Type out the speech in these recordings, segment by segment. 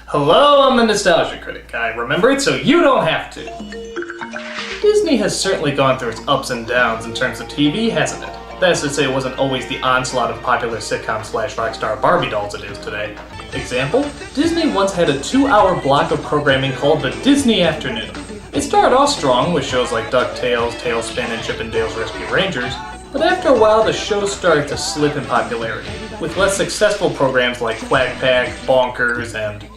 Hello, I'm the Nostalgia Critic. I remember it so you don't have to. Disney has certainly gone through its ups and downs in terms of TV, hasn't it? That's to say it wasn't always the onslaught of popular sitcom/rockstar Barbie dolls it is today. Example, Disney once had a 2-hour block of programming called the Disney Afternoon. It started off strong with shows like DuckTales, TaleSpin, and Chip 'n Dale's Rescue Rangers, but after a while the show started to slip in popularity, with less successful programs like Quack Pack, Bonkers, and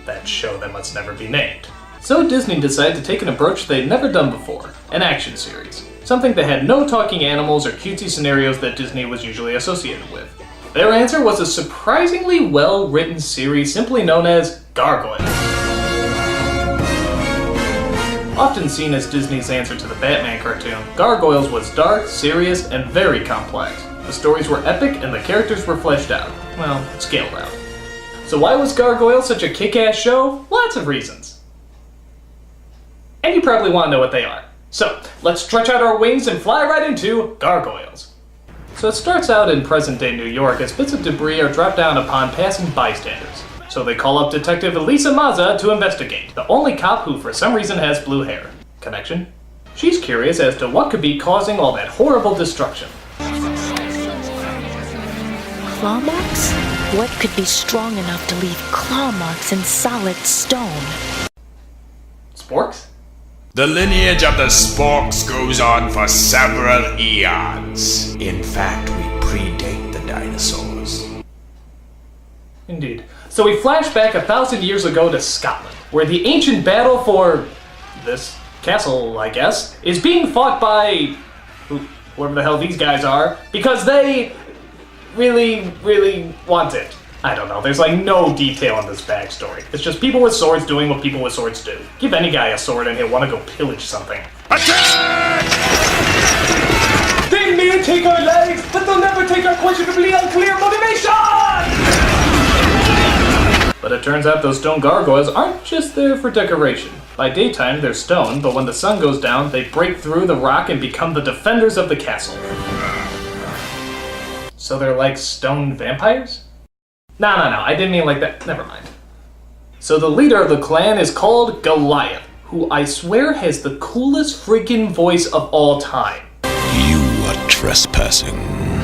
that show that must never be named. So Disney decided to take an approach they'd never done before, an action series. Something that had no talking animals or cutesy scenarios that Disney was usually associated with. Their answer was a surprisingly well-written series simply known as Gargoyles. Often seen as Disney's answer to the Batman cartoon, Gargoyles was dark, serious, and very complex. The stories were epic and the characters were fleshed out. Well, scaled out. So why was Gargoyles such a kick-ass show? Lots of reasons. And you probably want to know what they are. So, let's stretch out our wings and fly right into Gargoyles. So it starts out in present-day New York as bits of debris are dropped down upon passing bystanders. So they call up Detective Elisa Mazza to investigate, the only cop who for some reason has blue hair. Connection? She's curious as to what could be causing all that horrible destruction. Claw marks? What could be strong enough to leave claw marks in solid stone? Sporks? The lineage of the Sporks goes on for several eons. In fact, we predate the dinosaurs. Indeed. So we flash back 1,000 years ago to Scotland, where the ancient battle for this castle, I guess, is being fought by whoever the hell these guys are, because they really want it. I don't know, there's like no detail in this backstory. It's just people with swords doing what people with swords do. Give any guy a sword and he'll want to go pillage something. Attack! They may take our lives, but they'll never take our questionably unclear motivation! But it turns out those stone gargoyles aren't just there for decoration. By daytime, they're stone, but when the sun goes down, they break through the rock and become the defenders of the castle. So they're like stone vampires? No, I didn't mean like that. Never mind. So the leader of the clan is called Goliath, who I swear has the coolest freaking voice of all time. You are trespassing.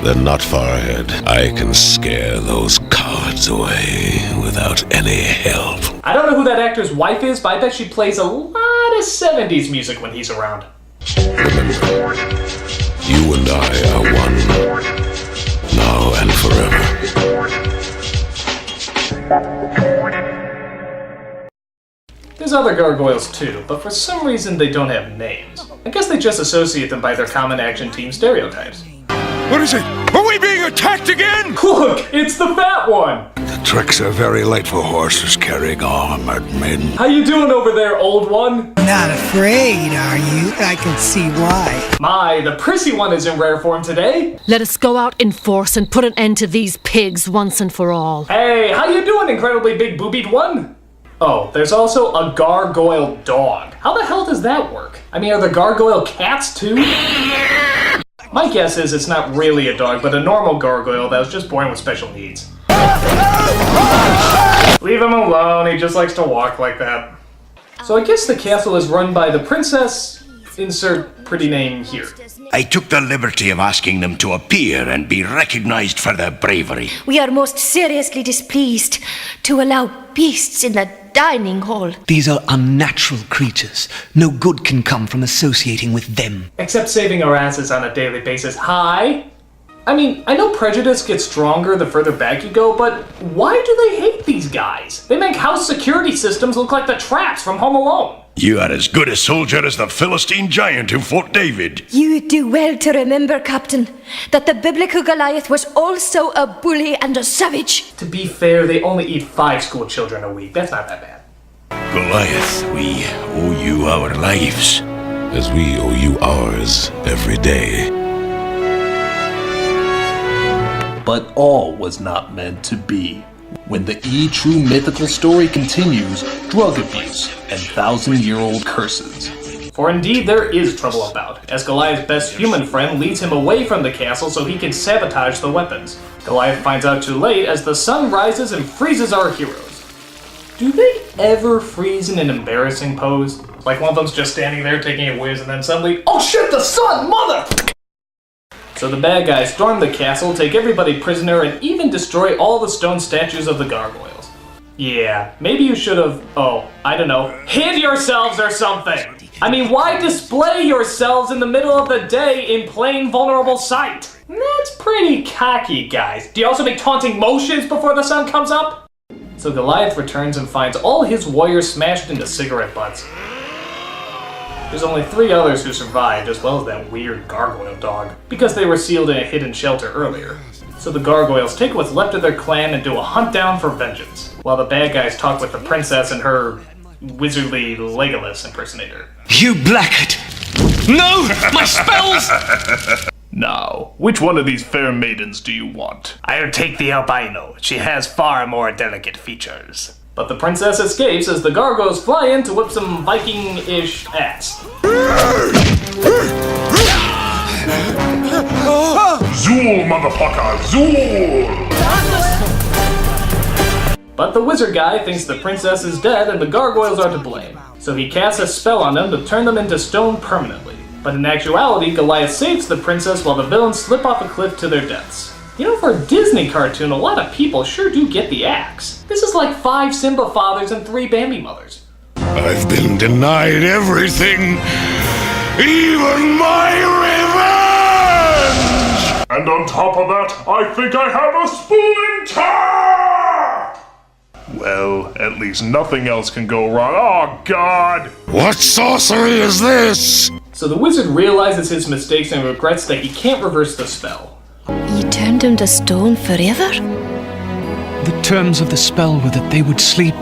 They're not far ahead. I can scare those cowards away without any help. I don't know who that actor's wife is, but I bet she plays a lot of 70s music when he's around. Remember, you and I are one, now and forever. There's other gargoyles too, but for some reason they don't have names. I guess they just associate them by their common action team stereotypes. What is it? Are we being attacked again? Look, it's the fat one! The tricks are very late for horses carrying armored men. How you doing over there, old one? Not afraid, are you? I can see why. My, the prissy one is in rare form today. Let us go out in force and put an end to these pigs once and for all. Hey, how you doing, incredibly big boobied one? Oh, there's also a gargoyle dog. How the hell does that work? I mean, are there gargoyle cats too? My guess is it's not really a dog, but a normal gargoyle that was just born with special needs. Leave him alone, he just likes to walk like that. So I guess the castle is run by the princess, insert pretty name here. I took the liberty of asking them to appear and be recognized for their bravery. We are most seriously displeased to allow beasts in the dining hall. These are unnatural creatures. No good can come from associating with them. Except saving our asses on a daily basis. Hi? I mean, I know prejudice gets stronger the further back you go, but why do they hate these guys? They make house security systems look like the traps from Home Alone. You are as good a soldier as the Philistine giant who fought David. You do well to remember, Captain, that the biblical Goliath was also a bully and a savage. To be fair, they only eat 5 school children a week. That's not that bad. Goliath, we owe you our lives. As we owe you ours every day. But all was not meant to be. When the true mythical story continues, drug abuse and 1,000-year-old curses. For indeed there is trouble about, as Goliath's best human friend leads him away from the castle so he can sabotage the weapons. Goliath finds out too late as the sun rises and freezes our heroes. do they ever freeze in an embarrassing pose? Like one of them's just standing there taking a whiz and then suddenly, oh shit, the sun, mother! So the bad guys storm the castle, take everybody prisoner, and even destroy all the stone statues of the gargoyles. Yeah, maybe you should have, I don't know, hid yourselves or something! I mean, why display yourselves in the middle of the day in plain vulnerable sight? That's pretty cocky, guys. Do you also make taunting motions before the sun comes up? So Goliath returns and finds all his warriors smashed into cigarette butts. There's only 3 others who survived, as well as that weird gargoyle dog, because they were sealed in a hidden shelter earlier. So the gargoyles take what's left of their clan and do a hunt down for vengeance, while the bad guys talk with the princess and her wizardly Legolas impersonator. You blackguard! No! My spells! Now, which one of these fair maidens do you want? I'll take the albino. She has far more delicate features. But the princess escapes as the gargoyles fly in to whip some Viking-ish ass. Zool, motherfucker, Zool! But the wizard guy thinks the princess is dead and the gargoyles are to blame. So he casts a spell on them to turn them into stone permanently. But in actuality, Goliath saves the princess while the villains slip off a cliff to their deaths. You know, for a Disney cartoon, a lot of people sure do get the axe. This is like 5 Simba fathers and 3 Bambi mothers. I've been denied everything, even my revenge! And on top of that, I think I have a splinter! Well, at least nothing else can go wrong. Oh, God! What sorcery is this? So the wizard realizes his mistakes and regrets that he can't reverse the spell. You turned him to stone forever? The terms of the spell were that they would sleep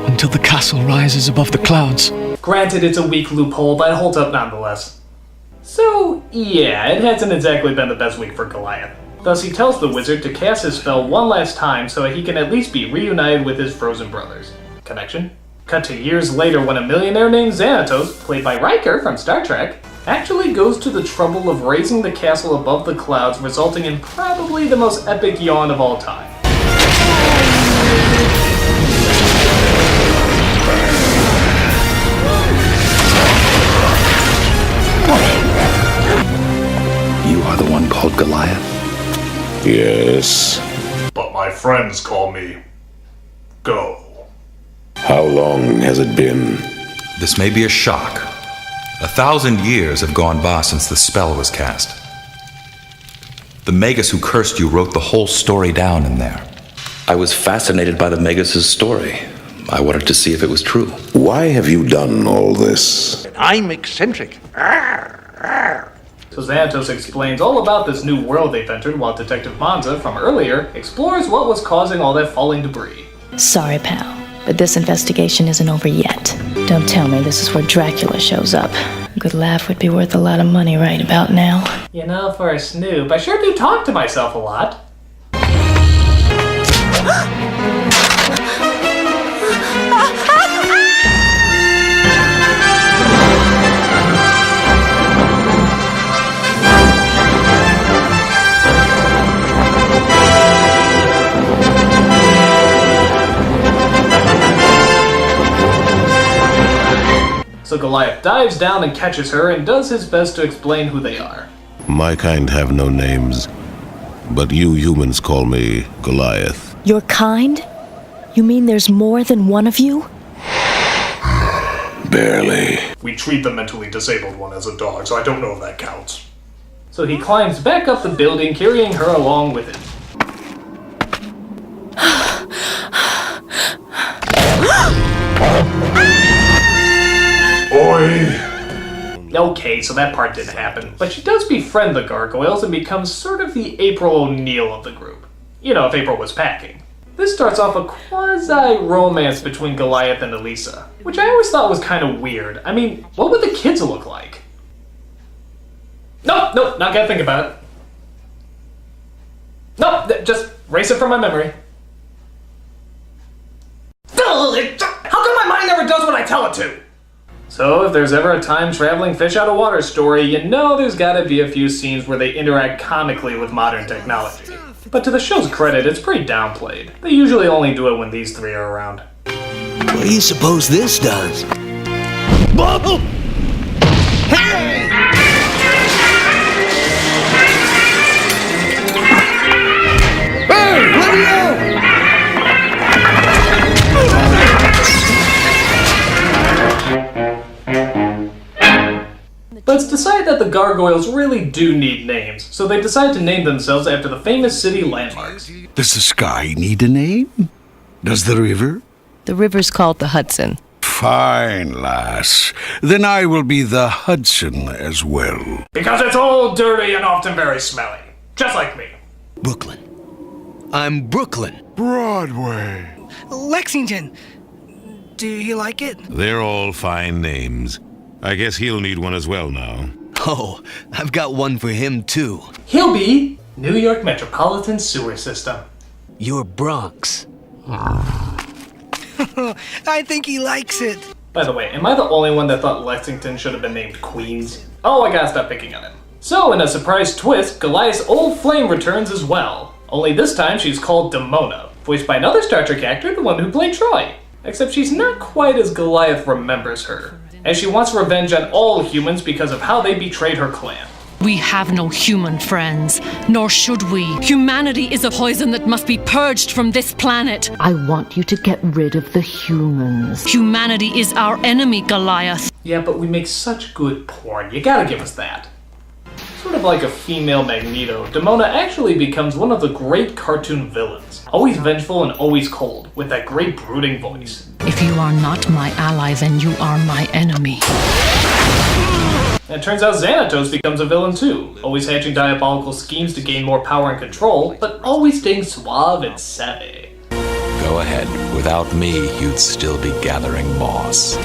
until the castle rises above the clouds. Granted, it's a weak loophole, but it holds up nonetheless. So, yeah, it hasn't exactly been the best week for Goliath. Thus, he tells the wizard to cast his spell one last time so that he can at least be reunited with his frozen brothers. Connection? Cut to years later when a millionaire named Xanatos, played by Riker from Star Trek, actually goes to the trouble of raising the castle above the clouds, resulting in probably the most epic yawn of all time. You are the one called Goliath? Yes. But my friends call me Go. How long has it been? This may be a shock. 1,000 years have gone by since the spell was cast. The Magus who cursed you wrote the whole story down in there. I was fascinated by the Magus' story. I wanted to see if it was true. Why have you done all this? I'm eccentric. So Xanatos explains all about this new world they've entered while Detective Monza, from earlier, explores what was causing all that falling debris. Sorry, pal, but this investigation isn't over yet. Don't tell me this is where Dracula shows up. A good laugh would be worth a lot of money right about now. You know, for a snoop, I sure do talk to myself a lot. So Goliath dives down and catches her and does his best to explain who they are. My kind have no names, but you humans call me Goliath. Your kind? You mean there's more than one of you? Barely. We treat the mentally disabled one as a dog, so I don't know if that counts. So he climbs back up the building, carrying her along with him. Oi! Okay, so that part didn't happen. But she does befriend the gargoyles and becomes sort of the April O'Neil of the group. You know, if April was packing. This starts off a quasi-romance between Goliath and Elisa, which I always thought was kind of weird. I mean, what would the kids look like? Nope, not gonna think about it. Nope, just erase it from my memory. How come my mind never does what I tell it to? So, if there's ever a time-traveling fish-out-of-water story, you know there's gotta be a few scenes where they interact comically with modern technology. But to the show's credit, it's pretty downplayed. They usually only do it when these 3 are around. What do you suppose this does? Whoa! Hey! Hey! Let me out! But it's decided that the Gargoyles really do need names, so they decide to name themselves after the famous city landmarks. Does the sky need a name? Does the river? The river's called the Hudson. Fine, lass. Then I will be the Hudson as well. Because it's old, dirty, and often very smelly. Just like me. Brooklyn. I'm Brooklyn. Broadway. Lexington. Do you like it? They're all fine names. I guess he'll need one as well now. Oh, I've got one for him too. He'll be New York Metropolitan Sewer System. Your Bronx. I think he likes it. By the way, am I the only one that thought Lexington should have been named Queens? Oh, I gotta stop picking on him. So, in a surprise twist, Goliath's old flame returns as well. Only this time she's called Demona, voiced by another Star Trek actor, the one who played Troy. Except she's not quite as Goliath remembers her, as she wants revenge on all humans because of how they betrayed her clan. We have no human friends, nor should we. Humanity is a poison that must be purged from this planet. I want you to get rid of the humans. Humanity is our enemy, Goliath. Yeah, but we make such good porn. You gotta give us that. Sort of like a female Magneto, Demona actually becomes one of the great cartoon villains. Always vengeful and always cold, with that great brooding voice. If you are not my ally, then you are my enemy. And it turns out Xanatos becomes a villain too, always hatching diabolical schemes to gain more power and control, but always staying suave and savvy. Go ahead. Without me, you'd still be gathering moss.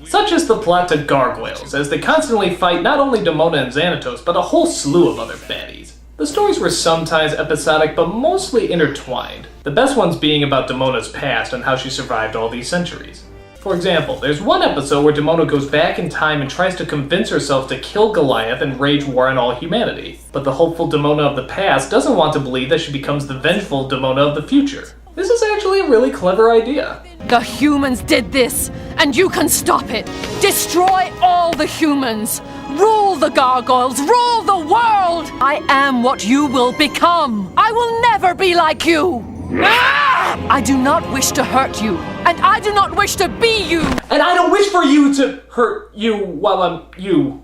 Such is the plot to Gargoyles, as they constantly fight not only Demona and Xanatos, but a whole slew of other baddies. The stories were sometimes episodic, but mostly intertwined, the best ones being about Demona's past and how she survived all these centuries. For example, there's one episode where Demona goes back in time and tries to convince herself to kill Goliath and wage war on all humanity. But the hopeful Demona of the past doesn't want to believe that she becomes the vengeful Demona of the future. This is actually a really clever idea. The humans did this, and you can stop it. Destroy all the humans. Rule the Gargoyles. Rule the world. I am what you will become. I will never be like you. I do not wish to hurt you, and I do not wish to be you. And I don't wish for you to hurt you while I'm you.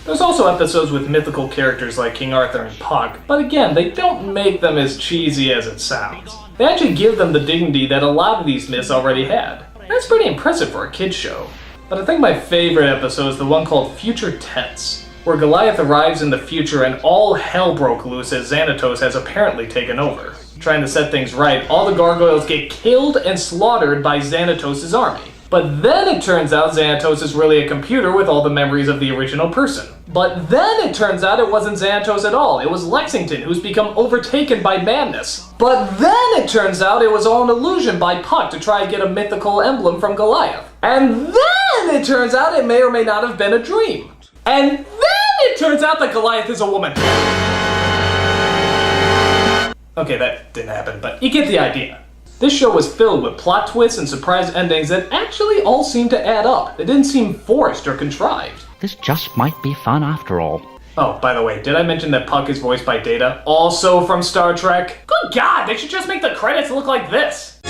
There's also episodes with mythical characters like King Arthur and Puck, but again, they don't make them as cheesy as it sounds. They actually give them the dignity that a lot of these myths already had. That's pretty impressive for a kid's show. But I think my favorite episode is the one called Future Tense, where Goliath arrives in the future and all hell broke loose as Xanatos has apparently taken over. Trying to set things right, all the Gargoyles get killed and slaughtered by Xanatos' army. But then it turns out Xanatos is really a computer with all the memories of the original person. But then it turns out it wasn't Xanatos at all, it was Lexington, who's become overtaken by madness. But then it turns out it was all an illusion by Puck to try and get a mythical emblem from Goliath. And then it turns out it may or may not have been a dream. And then it turns out that Goliath is a woman. Okay, that didn't happen, but you get the idea. This show was filled with plot twists and surprise endings that actually all seemed to add up. They didn't seem forced or contrived. This just might be fun after all. Oh, by the way, did I mention that Puck is voiced by Data, also from Star Trek? Good God, they should just make the credits look like this!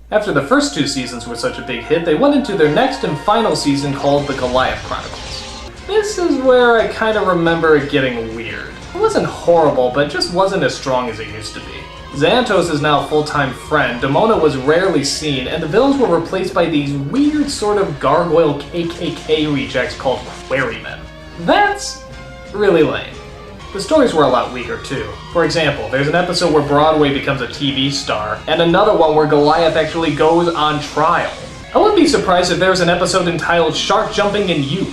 After the first two seasons were such a big hit, they went into their next and final season called The Goliath Chronicles. This is where I kind of remember it getting weird. It wasn't horrible, but it just wasn't as strong as it used to be. Xanatos is now a full-time friend, Demona was rarely seen, and the villains were replaced by these weird sort of gargoyle KKK rejects called Quarrymen. That's really lame. The stories were a lot weaker too. For example, there's an episode where Broadway becomes a TV star, and another one where Goliath actually goes on trial. I wouldn't be surprised if there was an episode entitled Shark Jumping in You.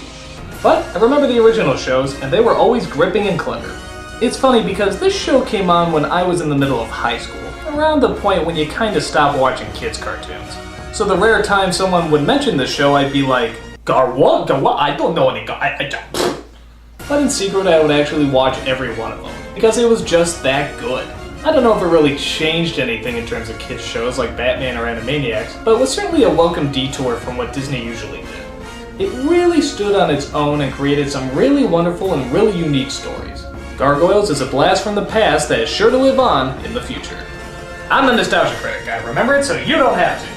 But I remember the original shows, and they were always gripping and clever. It's funny because this show came on when I was in the middle of high school, around the point when you kinda stop watching kids' cartoons. So the rare time someone would mention the show, I'd be like, what? I don't know any I don't. But in secret, I would actually watch every one of them, because it was just that good. I don't know if it really changed anything in terms of kids shows like Batman or Animaniacs, but it was certainly a welcome detour from what Disney usually did. It really stood on its own and created some really wonderful and really unique stories. Gargoyles is a blast from the past that is sure to live on in the future. I'm the Nostalgia Critic. I remember it so you don't have to.